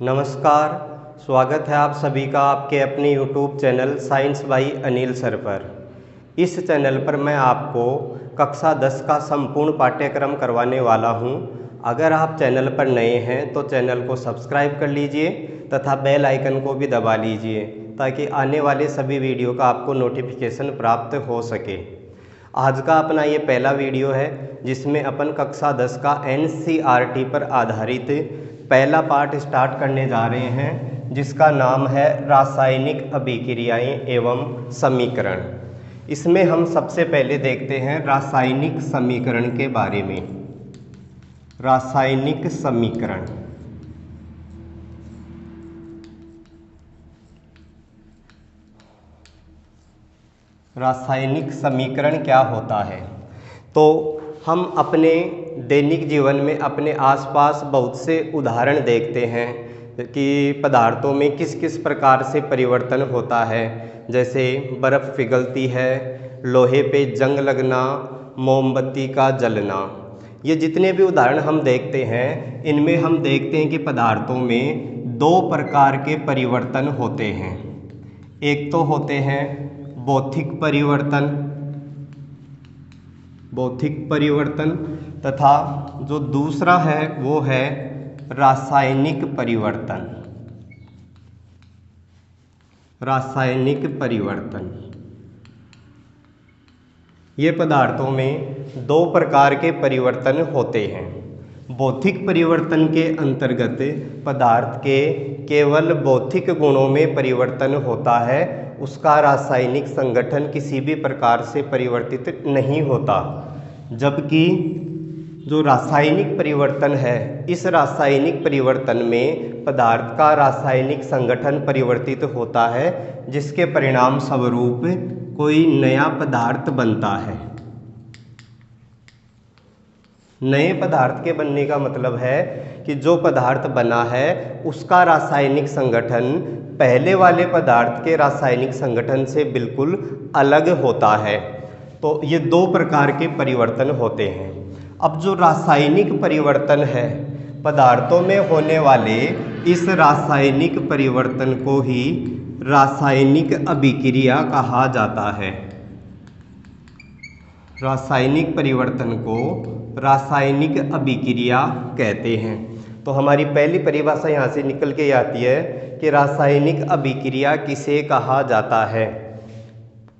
नमस्कार, स्वागत है आप सभी का आपके अपने YouTube channel science by Anil sir पर। इस चैनल पर मैं आपको कक्षा 10 का संपूर्ण पाठ्यक्रम करवाने वाला हूं। अगर आप चैनल पर नए हैं तो चैनल को सब्सक्राइब कर लीजिए तथा बेल आइकन को भी दबा लीजिए ताकि आने वाले सभी वीडियो का आपको नोटिफिकेशन प्राप्त हो सके। आज का अपना ये पहला वीडियो है जिसमें अपन कक्षा 10 का NCERT पर आधारित पहला पाठ स्टार्ट करने जा रहे हैं, जिसका नाम है रासायनिक अभिक्रियाएं एवं समीकरण। इसमें हम सबसे पहले देखते हैं रासायनिक समीकरण के बारे में। रासायनिक समीकरण, रासायनिक समीकरण क्या होता है? तो हम अपने दैनिक जीवन में अपने आसपास बहुत से उदाहरण देखते हैं कि पदार्थों में किस किस प्रकार से परिवर्तन होता है। जैसे बर्फ़ पिघलती है, लोहे पे जंग लगना, मोमबत्ती का जलना। ये जितने भी उदाहरण हम देखते हैं, इनमें हम देखते हैं कि पदार्थों में दो प्रकार के परिवर्तन होते हैं। एक तो होते हैं भौतिक परिवर्तन, तथा जो दूसरा है वो है रासायनिक परिवर्तन। रासायनिक परिवर्तन, ये पदार्थों में दो प्रकार के परिवर्तन होते हैं। भौतिक परिवर्तन के अंतर्गत पदार्थ के केवल भौतिक गुणों में परिवर्तन होता है, उसका रासायनिक संगठन किसी भी प्रकार से परिवर्तित नहीं होता। जबकि जो रासायनिक परिवर्तन है, इस रासायनिक परिवर्तन में पदार्थ का रासायनिक संगठन परिवर्तित होता है, जिसके परिणाम स्वरूप कोई नया पदार्थ बनता है। नए पदार्थ के बनने का मतलब है कि जो पदार्थ बना है उसका रासायनिक संगठन पहले वाले पदार्थ के रासायनिक संगठन से बिल्कुल अलग होता है। तो ये दो प्रकार के परिवर्तन होते हैं। अब जो रासायनिक परिवर्तन है, पदार्थों में होने वाले इस रासायनिक परिवर्तन को ही रासायनिक अभिक्रिया कहा जाता है। रासायनिक परिवर्तन को रासायनिक अभिक्रिया कहते हैं। तो हमारी पहली परिभाषा यहाँ से निकल के आती है कि रासायनिक अभिक्रिया किसे कहा जाता है।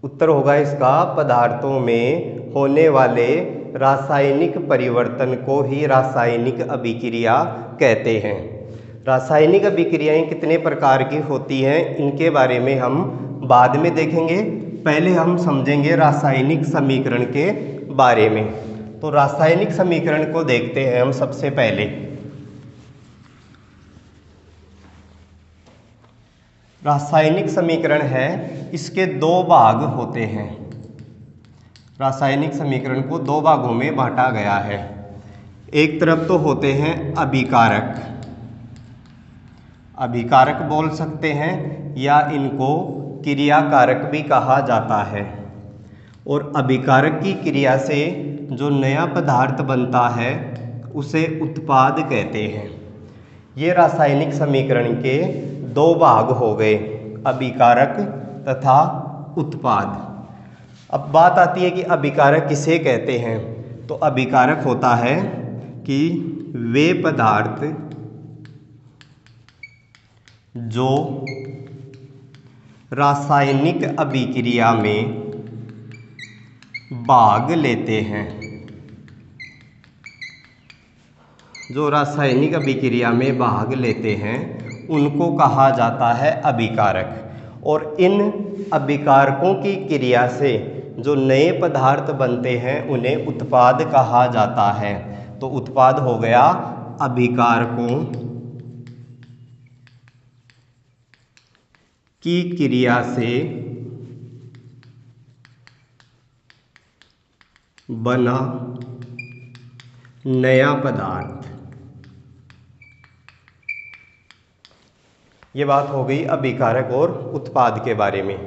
उत्तर होगा इसका पदार्थों में होने वाले रासायनिक परिवर्तन को ही रासायनिक अभिक्रिया कहते हैं। रासायनिक अभिक्रियाएं कितने प्रकार की होती हैं, इनके बारे में हम बाद में देखेंगे। पहले हम समझेंगे रासायनिक समीकरण के बारे में। तो रासायनिक समीकरण को देखते हैं हम सबसे पहले। रासायनिक समीकरण है, इसके दो भाग होते हैं। रासायनिक समीकरण को दो भागों में बांटा गया है। एक तरफ तो होते हैं अभिकारक, अभिकारक बोल सकते हैं या इनको क्रियाकारक भी कहा जाता है। और अभिकारक की क्रिया से जो नया पदार्थ बनता है उसे उत्पाद कहते हैं। ये रासायनिक समीकरण के दो भाग हो गए, अभिकारक तथा उत्पाद। अब बात आती है कि अभिकारक किसे कहते हैं। तो अभिकारक होता है कि वे पदार्थ जो रासायनिक अभिक्रिया में भाग लेते हैं, जो रासायनिक अभिक्रिया में भाग लेते हैं उनको कहा जाता है अभिकारक। और इन अभिकारकों की क्रिया से जो नए पदार्थ बनते हैं उन्हें उत्पाद कहा जाता है। तो उत्पाद हो गया अभिकारकों की क्रिया से बना नया पदार्थ। ये बात हो गई अभिकारक और उत्पाद के बारे में।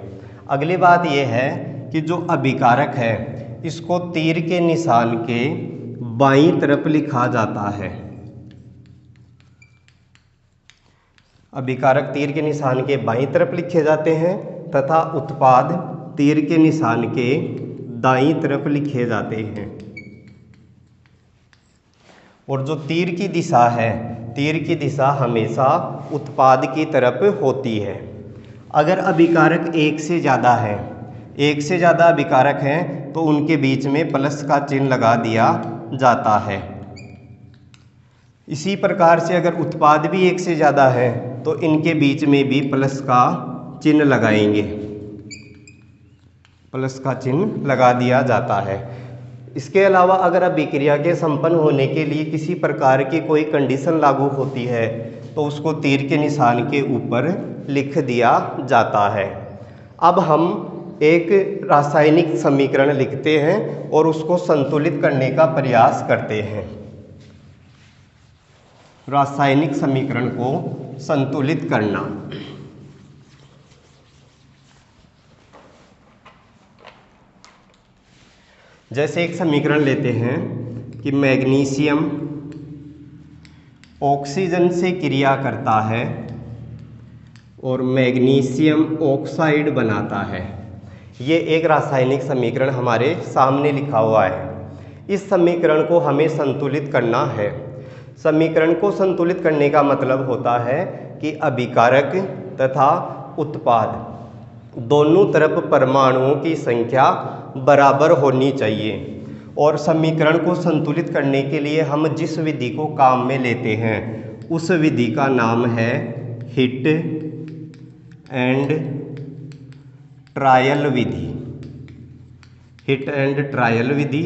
अगली बात यह है कि जो अभिकारक है इसको तीर के निशान के बाईं तरफ लिखा जाता है। अभिकारक तीर के निशान के बाईं तरफ लिखे जाते हैं तथा उत्पाद तीर के निशान के दाईं तरफ लिखे जाते हैं। और जो तीर की दिशा है, तीर की दिशा हमेशा उत्पाद की तरफ होती है। अगर अभिकारक एक से ज़्यादा है, एक से ज़्यादा अभिकारक हैं तो उनके बीच में प्लस का चिन्ह लगा दिया जाता है। इसी प्रकार से अगर उत्पाद भी एक से ज़्यादा है तो इनके बीच में भी प्लस का चिन्ह लगाएंगे, प्लस का चिन्ह लगा दिया जाता है। इसके अलावा अगर अभिक्रिया के संपन्न होने के लिए किसी प्रकार की कोई कंडीशन लागू होती है तो उसको तीर के निशान के ऊपर लिख दिया जाता है। अब हम एक रासायनिक समीकरण लिखते हैं और उसको संतुलित करने का प्रयास करते हैं। रासायनिक समीकरण को संतुलित करना। जैसे एक समीकरण लेते हैं कि मैग्नीशियम ऑक्सीजन से क्रिया करता है और मैग्नीशियम ऑक्साइड बनाता है। ये एक रासायनिक समीकरण हमारे सामने लिखा हुआ है। इस समीकरण को हमें संतुलित करना है। समीकरण को संतुलित करने का मतलब होता है कि अभिकारक तथा उत्पाद दोनों तरफ परमाणुओं की संख्या बराबर होनी चाहिए। और समीकरण को संतुलित करने के लिए हम जिस विधि को काम में लेते हैं उस विधि का नाम है हिट एंड ट्रायल विधि। हिट एंड ट्रायल विधि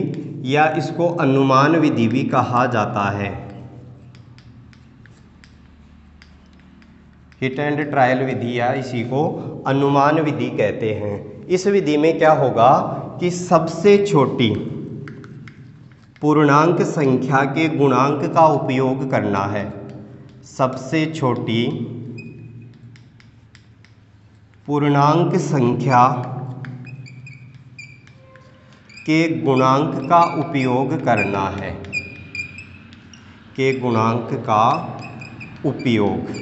या इसको अनुमान विधि भी कहा जाता है। हिट एंड ट्रायल विधि या इसी को अनुमान विधि कहते हैं। इस विधि में क्या होगा कि सबसे छोटी पूर्णांक संख्या के गुणांक का उपयोग करना है। सबसे छोटी पूर्णांक संख्या के गुणांक का उपयोग करना है, के गुणांक का उपयोग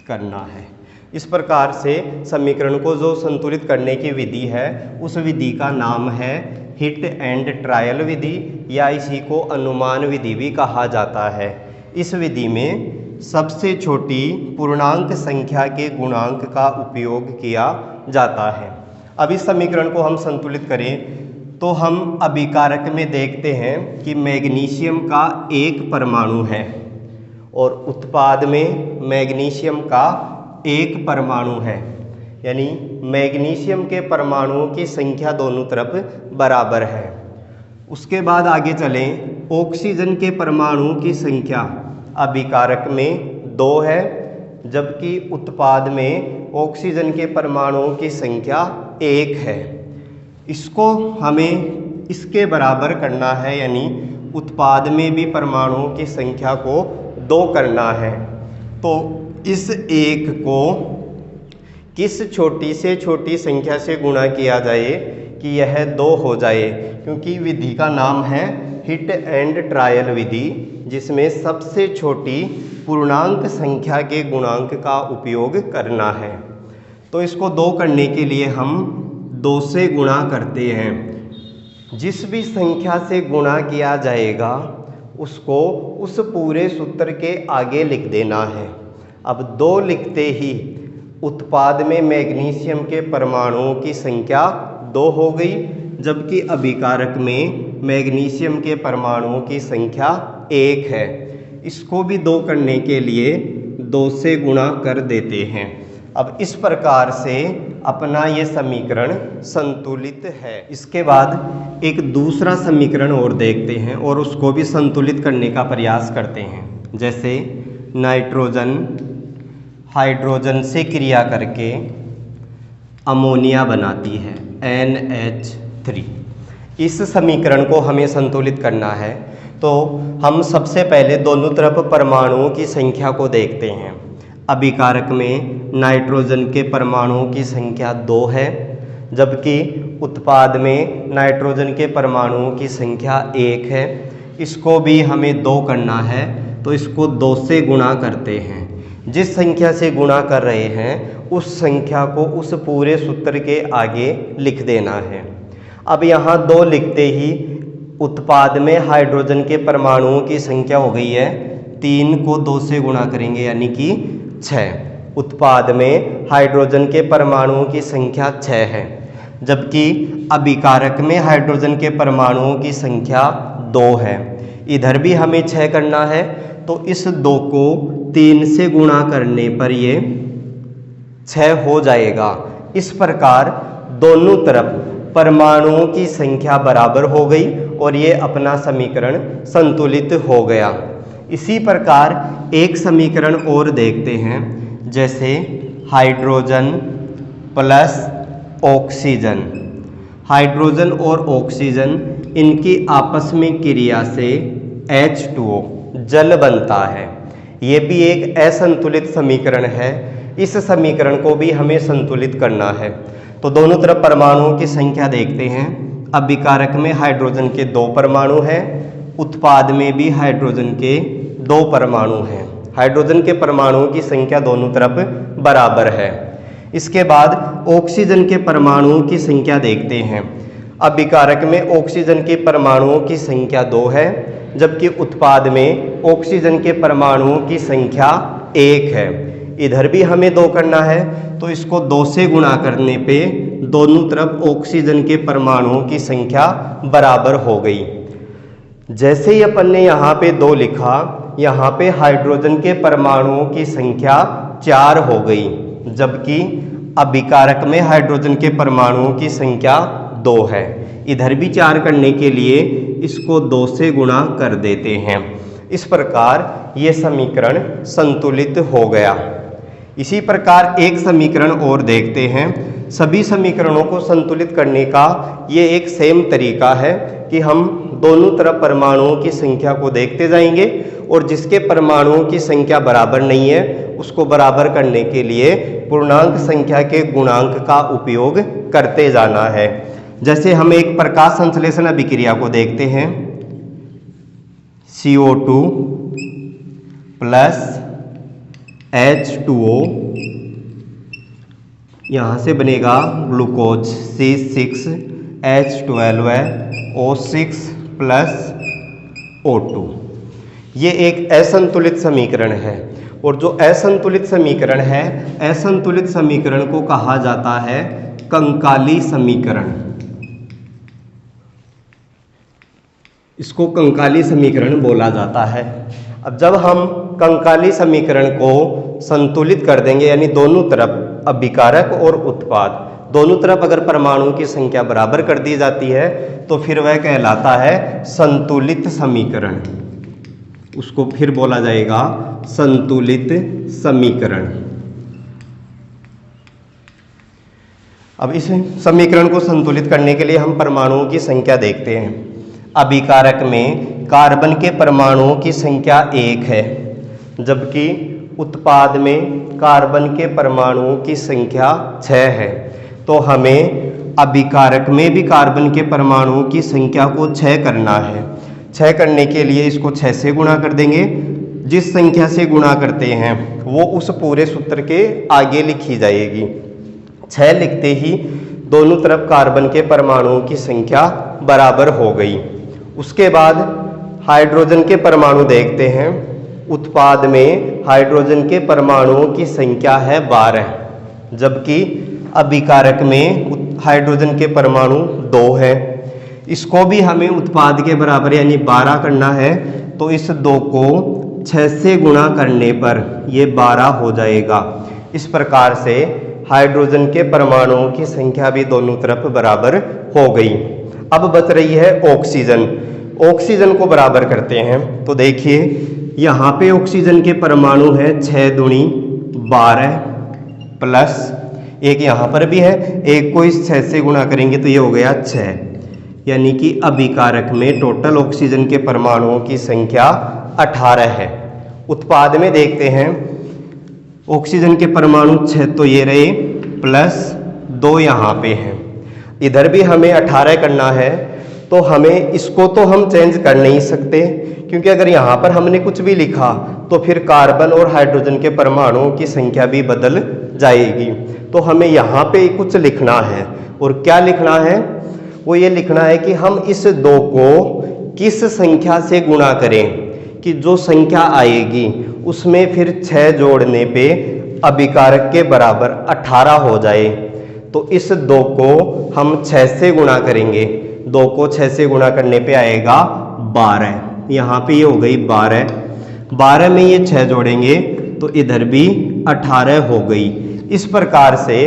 करना है। इस प्रकार से समीकरण को जो संतुलित करने की विधि है उस विधि का नाम है हिट एंड ट्रायल विधि या इसी को अनुमान विधि भी कहा जाता है। इस विधि में सबसे छोटी पूर्णांक संख्या के गुणांक का उपयोग किया जाता है। अब इस समीकरण को हम संतुलित करें तो हम अभिकारक में देखते हैं कि मैग्नीशियम का एक परमाणु है और उत्पाद में मैग्नीशियम का एक परमाणु है, यानी मैग्नीशियम के परमाणुओं की संख्या दोनों तरफ बराबर है। उसके बाद आगे चलें, ऑक्सीजन के परमाणुओं की संख्या अभिकारक में 2 है जबकि उत्पाद में ऑक्सीजन के परमाणुओं की संख्या 1 है। इसको हमें इसके बराबर करना है, यानी उत्पाद में भी परमाणुओं की संख्या को 2 करना है। तो इस 1 को किस छोटी से छोटी संख्या से गुणा किया जाए कि यह 2 हो जाए, क्योंकि विधि का नाम है हिट एंड ट्रायल विधि जिसमें सबसे छोटी पूर्णांक संख्या के गुणांक का उपयोग करना है। तो इसको 2 करने के लिए हम 2 से गुणा करते हैं। जिस भी संख्या से गुणा किया जाएगा उसको उस पूरे सूत्र के आगे लिख देना है। अब 2 लिखते ही उत्पाद में मैग्नीशियम के परमाणुओं की संख्या 2 हो गई जबकि अभिकारक में मैग्नीशियम के परमाणुओं की संख्या 1 है। इसको भी 2 करने के लिए 2 से गुणा कर देते हैं। अब इस प्रकार से अपना ये समीकरण संतुलित है। इसके बाद एक दूसरा समीकरण और देखते हैं और उसको भी संतुलित करने का प्रयास करते हैं। जैसे नाइट्रोजन हाइड्रोजन से क्रिया करके अमोनिया बनाती है NH3। इस समीकरण को हमें संतुलित करना है तो हम सबसे पहले दोनों तरफ परमाणुओं की संख्या को देखते हैं। अभिकारक में नाइट्रोजन के परमाणुओं की संख्या 2 है जबकि उत्पाद में नाइट्रोजन के परमाणुओं की संख्या 1 है। इसको भी हमें 2 करना है तो इसको 2 से गुणा करते हैं। जिस संख्या से गुणा कर रहे हैं उस संख्या को उस पूरे सूत्र के आगे लिख देना है। अब यहाँ 2 लिखते ही उत्पाद में हाइड्रोजन के परमाणुओं की संख्या हो गई है 3 को 2 से गुणा करेंगे यानी कि 6। उत्पाद में हाइड्रोजन के परमाणुओं की संख्या 6 है, जबकि अभिकारक में हाइड्रोजन के परमाणुओं की संख्या 2 है। इधर भी हमें 6 करना है, तो इस 2 को 3 से गुणा करने पर ये 6 हो जाएगा। इस प्रकार दोनों तरफ परमाणुओं की संख्या बराबर हो गई और ये अपना समीकरण संतुलित हो गया। इसी प्रकार एक समीकरण और देखते हैं, जैसे हाइड्रोजन प्लस ऑक्सीजन। हाइड्रोजन और ऑक्सीजन इनकी आपस में क्रिया से H2O जल बनता है। ये भी एक असंतुलित समीकरण है। इस समीकरण को भी हमें संतुलित करना है। तो दोनों तरफ परमाणुओं की संख्या देखते हैं। अभिकारक में हाइड्रोजन के 2 परमाणु हैं, उत्पाद में भी हाइड्रोजन के 2 परमाणु हैं। हाइड्रोजन के परमाणुओं की संख्या दोनों तरफ बराबर है। इसके बाद ऑक्सीजन के परमाणुओं की संख्या देखते हैं। अभिकारक में ऑक्सीजन के परमाणुओं की संख्या 2 है, जबकि उत्पाद में ऑक्सीजन के परमाणुओं की संख्या 1 है। इधर भी हमें 2 करना है, तो इसको 2 से गुणा करने पे दोनों तरफ ऑक्सीजन के परमाणुओं की संख्या बराबर हो गई। जैसे ही अपन ने यहाँ पे 2 लिखा, यहाँ पे हाइड्रोजन के परमाणुओं की संख्या 4 हो गई, जबकि अभिकारक में हाइड्रोजन के परमाणुओं की संख्या 2 है। इधर भी 4 करने के लिए इसको 2 से गुणा कर देते हैं। इस प्रकार ये समीकरण संतुलित हो गया। इसी प्रकार एक समीकरण और देखते हैं। सभी समीकरणों को संतुलित करने का ये एक सेम तरीका है कि हम दोनों तरफ परमाणुओं की संख्या को देखते जाएंगे और जिसके परमाणुओं की संख्या बराबर नहीं है उसको बराबर करने के लिए पूर्णांक संख्या के गुणांक का उपयोग करते जाना है। जैसे हम एक प्रकाश संश्लेषण अभिक्रिया को देखते हैं। CO2 प्लस H2O, यहाँ से बनेगा ग्लूकोज C6H12 है, O6 प्लस O2। ये एक असंतुलित समीकरण है, और जो असंतुलित समीकरण है, असंतुलित समीकरण को कहा जाता है कंकाली समीकरण। इसको कंकाली समीकरण बोला जाता है। अब जब हम कंकाली समीकरण को संतुलित कर देंगे, यानी दोनों तरफ अभिकारक और उत्पाद दोनों तरफ अगर परमाणुओं की संख्या बराबर कर दी जाती है तो फिर वह कहलाता है संतुलित समीकरण। उसको फिर बोला जाएगा संतुलित समीकरण। अब इस समीकरण को संतुलित करने के लिए हम परमाणुओं की संख्या देखते हैं। अभिकारक में कार्बन के परमाणुओं की संख्या 1 है, जबकि उत्पाद में कार्बन के परमाणुओं की संख्या 6 है। तो हमें अभिकारक में भी कार्बन के परमाणुओं की संख्या को 6 करना है। 6 करने के लिए इसको 6 से गुणा कर देंगे। जिस संख्या से गुणा करते हैं वो उस पूरे सूत्र के आगे लिखी जाएगी। 6 लिखते ही दोनों तरफ कार्बन के परमाणुओं की संख्या बराबर हो गई। उसके बाद हाइड्रोजन के परमाणु देखते हैं। उत्पाद में हाइड्रोजन के परमाणुओं की संख्या है 12, जबकि अभिकारक में हाइड्रोजन के परमाणु 2 है। इसको भी हमें उत्पाद के बराबर यानी 12 करना है, तो इस 2 को 6 से गुणा करने पर ये 12 हो जाएगा। इस प्रकार से हाइड्रोजन के परमाणुओं की संख्या भी दोनों तरफ बराबर हो गई। अब बच रही है ऑक्सीजन। ऑक्सीजन को बराबर करते हैं, तो देखिए यहाँ पे ऑक्सीजन के परमाणु है 6 दूनी 12 प्लस 1 यहाँ पर भी है। 1 को इस 6 से गुणा करेंगे तो ये हो गया 6, यानी कि अभिकारक में टोटल ऑक्सीजन के परमाणुओं की संख्या 18 है। उत्पाद में देखते हैं ऑक्सीजन के परमाणु 6 तो ये रहे, प्लस 2 यहाँ पे हैं। इधर भी हमें 18 करना है, तो हमें इसको तो हम चेंज कर नहीं सकते, क्योंकि अगर यहाँ पर हमने कुछ भी लिखा तो फिर कार्बन और हाइड्रोजन के परमाणुओं की संख्या भी बदल जाएगी। तो हमें यहाँ पे कुछ लिखना है, और क्या लिखना है? वो ये लिखना है कि हम इस 2 को किस संख्या से गुणा करें कि जो संख्या आएगी उसमें फिर 6 जोड़ने पे अभिकारक के बराबर 18 हो जाए। तो इस 2 को हम 6 से गुणा करेंगे, 2 को 6 से गुणा करने पे आएगा 12। यहाँ पे ये हो गई 12 में ये 6 जोड़ेंगे तो इधर भी 18 हो गई। इस प्रकार से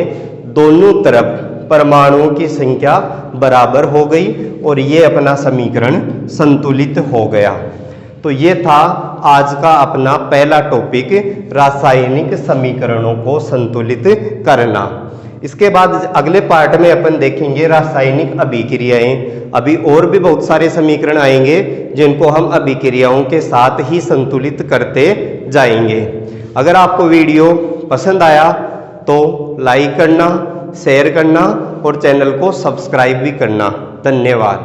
दोनों तरफ परमाणुओं की संख्या बराबर हो गई और ये अपना समीकरण संतुलित हो गया। तो ये था आज का अपना पहला टॉपिक, रासायनिक समीकरणों को संतुलित करना। इसके बाद अगले पार्ट में अपन देखेंगे रासायनिक अभिक्रियाएं। अभी और भी बहुत सारे समीकरण आएंगे जिनको हम अभिक्रियाओं के साथ ही संतुलित करते जाएंगे। अगर आपको वीडियो पसंद आया तो लाइक करना, शेयर करना और चैनल को सब्सक्राइब भी करना। धन्यवाद।